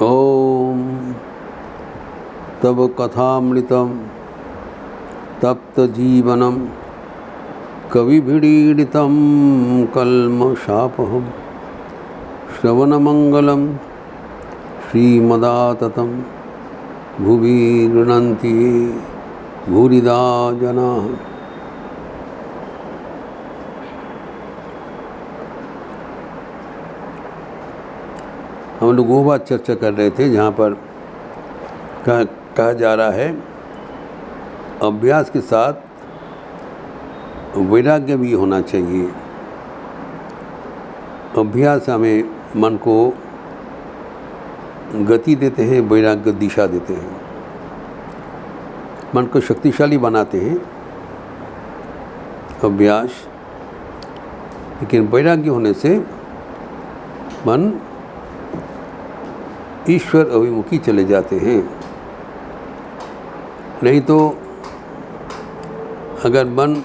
ओम तब कथामृतं तप्तजीवनं कविभिरीडितं कल्मषापहं श्रवणमंगलं श्रीमदाततं भुवि गृह्णन्ति ये भूरिदा जनाः। हम लोग वो बात चर्चा कर रहे थे जहाँ पर कहा जा रहा है अभ्यास के साथ वैराग्य भी होना चाहिए। अभ्यास हमें मन को गति देते हैं, वैराग्य दिशा देते हैं, मन को शक्तिशाली बनाते हैं अभ्यास। लेकिन वैराग्य होने से मन ईश्वर अभिमुखी चले जाते हैं। नहीं तो अगर मन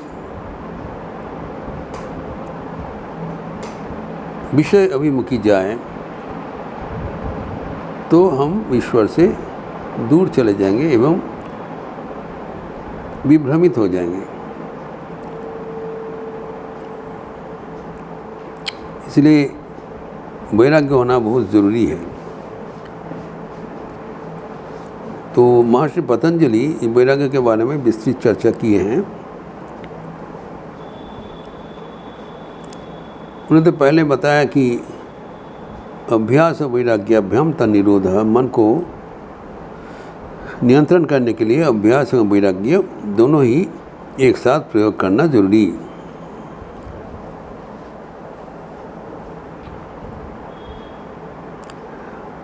विषय अभिमुखी जाए तो हम ईश्वर से दूर चले जाएंगे एवं विभ्रमित हो जाएंगे। इसलिए वैराग्य होना बहुत ज़रूरी है। तो महर्षि पतंजलि वैराग्य के बारे में विस्तृत चर्चा किए हैं। उन्होंने तो पहले बताया कि अभ्यास वैराग्याभ्याम तन्निरोध, मन को नियंत्रण करने के लिए अभ्यास और वैराग्य दोनों ही एक साथ प्रयोग करना जरूरी।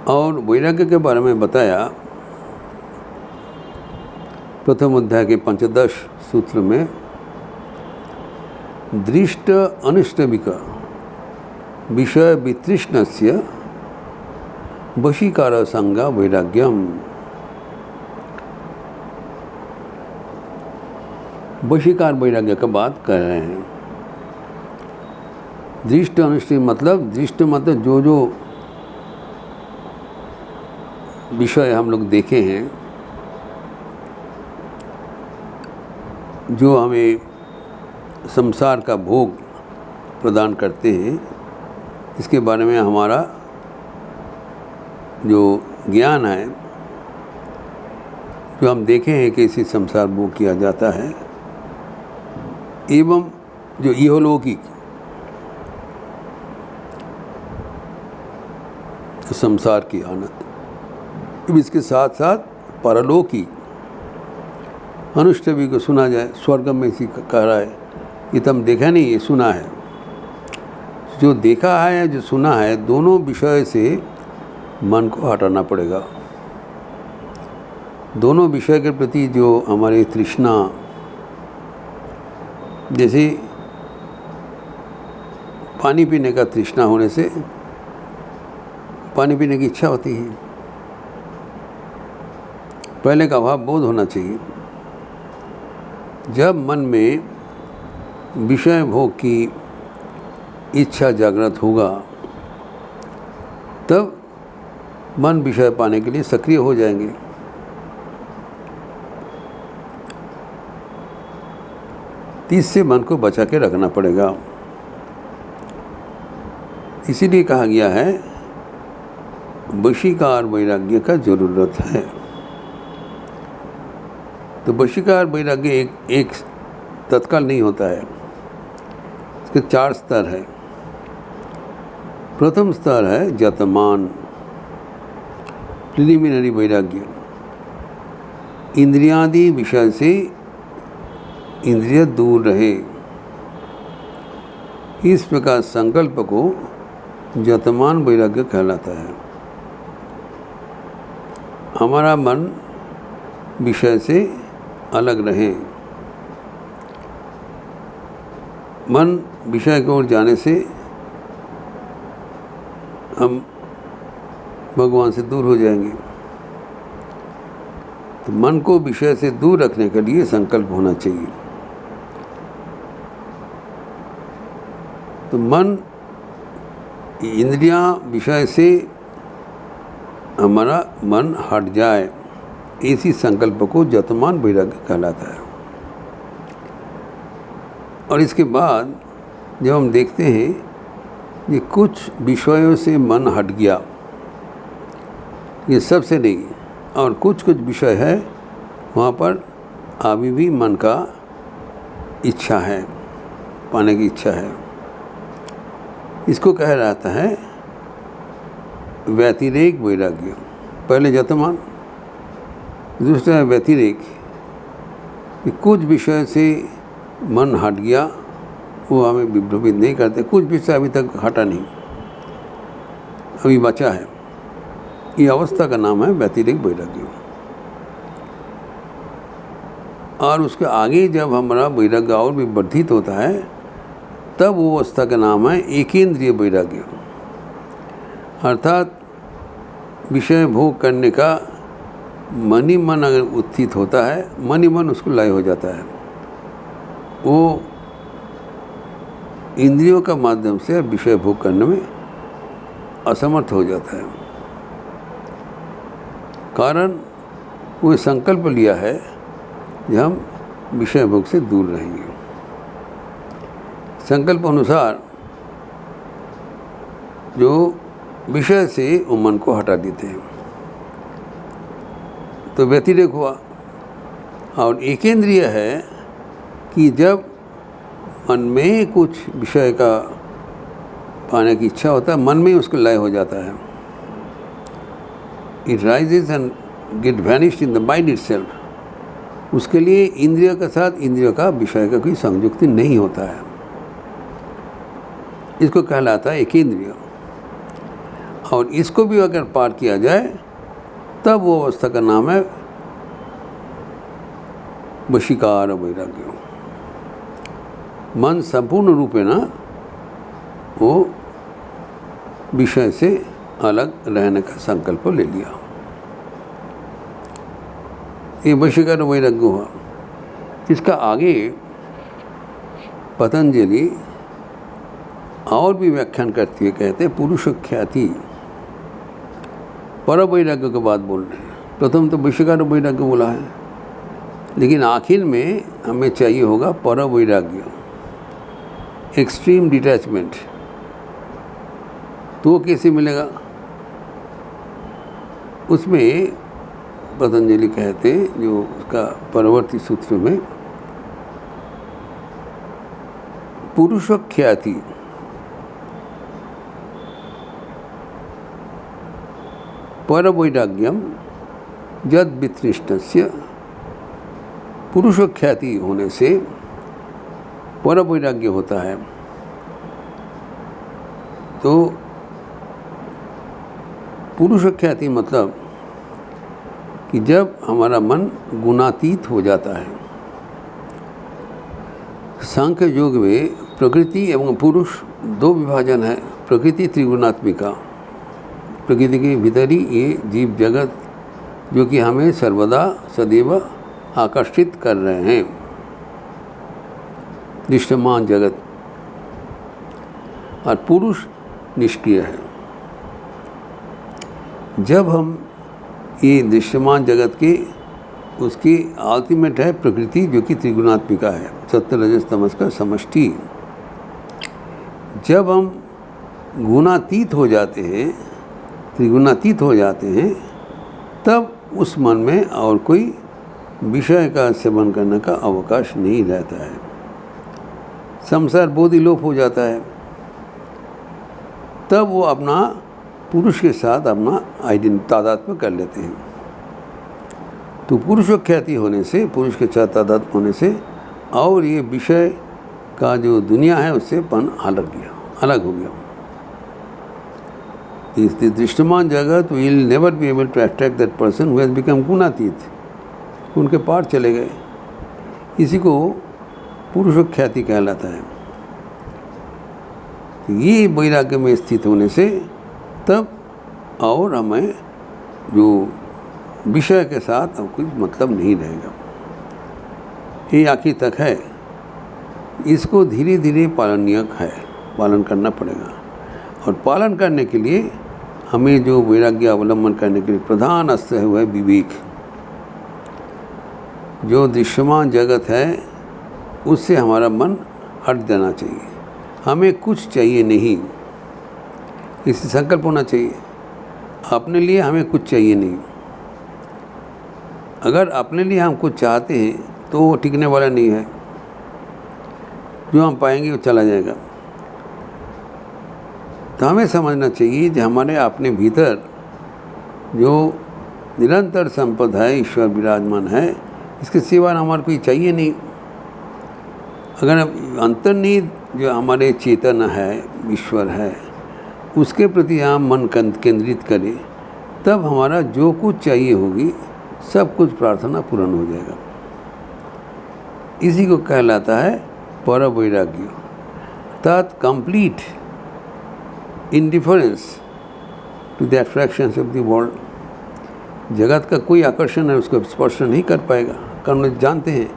और वैराग्य के बारे में बताया प्रथम अध्याय के पंचदश सूत्र में दृष्ट अनिष्टविक विषय वितृष्णस्य वशीकार संगा वैराग्यम। वशीकार वैराग्य का बात कर रहे हैं। दृष्ट अनिष्ट मतलब जो विषय हम लोग देखे हैं, जो हमें संसार का भोग प्रदान करते हैं, इसके बारे में हमारा जो ज्ञान है, जो हम देखे हैं कि इसी संसार भोग किया जाता है, एवं जो इहलौकिक संसार की आनंद, इसके साथ साथ परलौकिक अनुष्टवी को सुना जाए। स्वर्ग में इसी कह रहा है, ये तो हम देखा नहीं, ये सुना है। जो देखा है, जो सुना है, दोनों विषय से मन को हटाना पड़ेगा। दोनों विषय के प्रति जो हमारी तृष्णा, जैसे पानी पीने का तृष्णा होने से पानी पीने की इच्छा होती है, पहले का अभाव बोध होना चाहिए। जब मन में विषय भोग की इच्छा जागृत होगा तब मन विषय पाने के लिए सक्रिय हो जाएंगे। इससे मन को बचा के रखना पड़ेगा। इसीलिए कहा गया है वशीकार वैराग्य का जरूरत है। तो वशीकार वैराग्य एक तत्काल नहीं होता है, इसके 4 स्तर है। प्रथम स्तर है जतमान, प्रिलिमिनरी वैराग्य। इंद्रियादि विषय से इंद्रिय दूर रहे, इस प्रकार संकल्प को जतमान वैराग्य कहलाता है। हमारा मन विषय से अलग रहे। मन विषय की ओर जाने से हम भगवान से दूर हो जाएंगे। तो मन को विषय से दूर रखने के लिए संकल्प होना चाहिए। तो मन, इंद्रियां विषय से हमारा मन हट जाए, इसी संकल्प को जतमान वैराग्य कहलाता है। और इसके बाद जब हम देखते हैं कि कुछ विषयों से मन हट गया, ये सबसे नहीं, और कुछ विषय है वहाँ पर अभी भी मन का इच्छा है, पाने की इच्छा है, इसको कहा जाता है व्यतिरेक वैराग्य। पहले जतमान, दूसरा है व्यतिरेक, कि कुछ विषय से मन हट गया, वो हमें विभ्रमित नहीं करते, कुछ विषय अभी तक हटा नहीं, अभी बचा है, ये अवस्था का नाम है व्यतिरेक वैराग्य। और उसके आगे जब हमारा वैराग्य और भी वर्धित होता है, तब वो अवस्था का नाम है एकेंद्रिय वैराग्य। अर्थात विषय भोग करने का मन ही मन अगर उत्थित होता है, मन ही मन उसको लय हो जाता है, वो इंद्रियों का माध्यम से विषय भोग करने में असमर्थ हो जाता है। कारण वो संकल्प लिया है कि हम विषय भोग से दूर रहेंगे। संकल्प अनुसार जो विषय से वो मन को हटा देते हैं, तो व्यतिरेक हुआ। और एकेंद्रिय है कि जब मन में कुछ विषय का पाने की इच्छा होता है, मन में उसको लय हो जाता है, it rises and get vanished in the mind itself. उसके लिए इंद्रियों के साथ इंद्रियों का विषय का कोई संयुक्ति नहीं होता है, इसको कहलाता है एकेंद्रिय। और इसको भी अगर पार किया जाए, तब वो अवस्था का नाम है वशीकार वैराग्य। मन संपूर्ण रूपेण वो विषय से अलग रहने का संकल्प ले लिया, ये वशीकार वैराग्य हुआ। इसका आगे पतंजलि और भी व्याख्यान करते हुए कहते हैं पुरुष ख्याति पर वैराग्य के बाद बोल रहे हैं। प्रथम तो वशीकार वैराग्य बोला है, लेकिन आखिर में हमें चाहिए होगा पर वैराग्य, एक्सट्रीम डिटैचमेंट। तो कैसे मिलेगा? उसमें पतंजलि कहते हैं, जो उसका परवर्ती सूत्र में पुरुष ख्याति पर वैराग्यम यद वितृष्णस्य, पुरुष ख्याति होने से पर वैराग्य होता है। तो पुरुष ख्याति मतलब कि जब हमारा मन गुणातीत हो जाता है। सांख्य योग में प्रकृति एवं पुरुष दो विभाजन है। प्रकृति त्रिगुणात्मिका, प्रकृति के भीतर ही ये जीव जगत जो कि हमें सर्वदा सदैव आकर्षित कर रहे हैं, दृश्यमान जगत। और पुरुष निष्क्रिय है। जब हम ये दृश्यमान जगत के उसकी अल्टीमेट है प्रकृति जो कि त्रिगुणात्मिका है, सत्य रजस तमस का समष्टि। जब हम गुणातीत हो जाते हैं, त्रिगुणातीत हो जाते हैं, तब उस मन में और कोई विषय का सेवन करने का अवकाश नहीं रहता है। संसार बोध लोप हो जाता है। तब वो अपना पुरुष के साथ अपना तादात्म्य कर लेते हैं। तो पुरुष ख्याति होने से, पुरुष के साथ तादात्म्य होने से, और ये विषय का जो दुनिया है उससे पन अलग हो गया। इस दृष्टमान जगत will never be able to attract that person who has become गुणातीत, उनके पार चले गए। इसी को पुरुष ख्याति कहलाता है। ये वैराग्य में स्थित होने से तब और हमें जो विषय के साथ अब कोई मतलब नहीं रहेगा। ये आखिर तक है। इसको धीरे धीरे पालनीय है, पालन करना पड़ेगा। और पालन करने के लिए हमें जो वैराग्य अवलंबन करने के लिए प्रधान अस्त्र है वो है विवेक। जो दृश्यमान जगत है उससे हमारा मन हट जाना चाहिए। हमें कुछ चाहिए नहीं, इसे संकल्प होना चाहिए। अपने लिए हमें कुछ चाहिए नहीं। अगर अपने लिए हम कुछ चाहते हैं तो वो टिकने वाला नहीं है। जो हम पाएंगे वो चला जाएगा। तो हमें समझना चाहिए कि हमारे अपने भीतर जो निरंतर संपदा है, ईश्वर विराजमान है, इसके सिवा हमारे कोई चाहिए नहीं। अगर अंतर्निहित जो हमारे चेतन है, ईश्वर है, उसके प्रति हम मन केंद्रित करें, तब हमारा जो कुछ चाहिए होगी सब कुछ प्रार्थना पूर्ण हो जाएगा। इसी को कहलाता है पर वैराग्य, अर्थात complete indifference to the attractions of the world. जगत का कोई आकर्षण है उसको स्पर्श नहीं कर पाएगा, कारण हम जानते हैं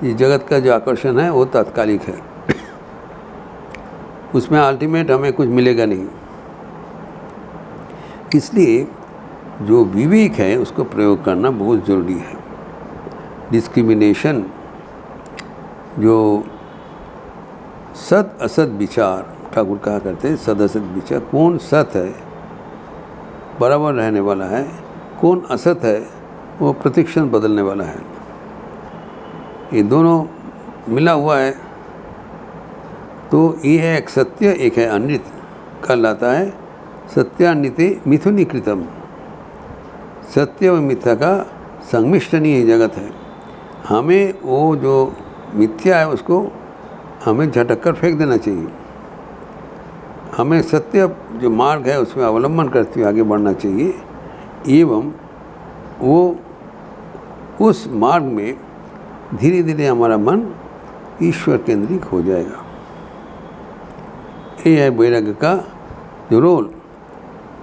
ये जगत का जो आकर्षण है वो तात्कालिक है, उसमें अल्टीमेट हमें कुछ मिलेगा नहीं। इसलिए जो विवेक है उसको प्रयोग करना बहुत ज़रूरी है। डिस्क्रिमिनेशन, जो सत असत विचार, ठाकुर कहा करते हैं सद असत विचार, कौन सत है बराबर रहने वाला है, कौन असत है वो प्रतिक्षण बदलने वाला है। ये दोनों मिला हुआ है। तो ये है एक सत्य, एक है अनृत। कहलाता है सत्यान्विते मिथुनी कृतम। सत्य और मिथ्या का संमिश्रण ही जगत है। हमें वो जो मिथ्या है उसको हमें झटक कर फेंक देना चाहिए। हमें सत्य जो मार्ग है उसमें अवलंबन करते हुए आगे बढ़ना चाहिए, एवं वो उस मार्ग में धीरे धीरे हमारा मन ईश्वर केंद्रित हो जाएगा। ये है वैराग्य का जो रोल।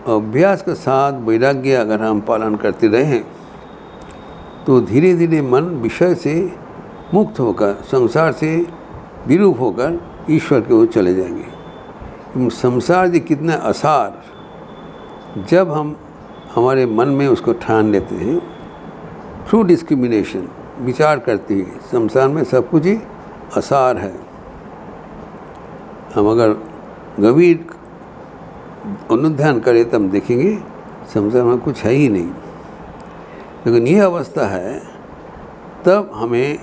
अभ्यास के साथ वैराग्य अगर हम पालन करते रहें तो धीरे धीरे मन विषय से मुक्त होकर, संसार से विरूप होकर ईश्वर की ओर चले जाएंगे। संसार जी कितना असार, जब हम हमारे मन में उसको ठान लेते हैं थ्रू डिस्क्रिमिनेशन, विचार करते हैं संसार में सब कुछ ही असार है। हम अगर गंभीर अनुध्यान करें तब हम देखेंगे संसार में कुछ है ही नहीं। लेकिन ये अवस्था है तब हमें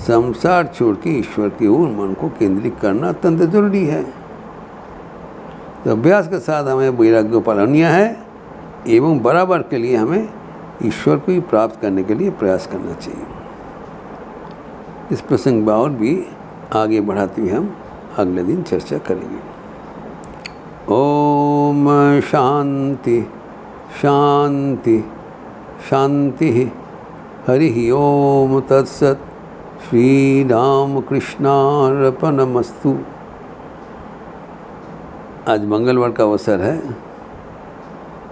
संसार छोड़ के ईश्वर की ओर मन को केंद्रित करना अत्यंत जरूरी है। तो अभ्यास के साथ हमें वैराग्य पालनीय है एवं बराबर के लिए हमें ईश्वर को ही प्राप्त करने के लिए प्रयास करना चाहिए। इस प्रसंग में और भी आगे बढ़ाते हुए हम अगले दिन चर्चा करेंगे। ओम शांति शांति शांति। हरि ओम तत्सत। श्री राम कृष्णार्पणमस्तु। आज मंगलवार का अवसर है।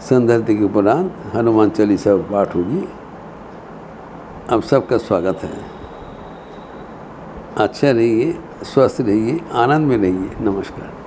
संध्या के उपरांत हनुमान चालीसा पाठ होगी। आप सबका स्वागत है। अच्छा रहिए, स्वस्थ रहिए, आनंद में रहिए। नमस्कार।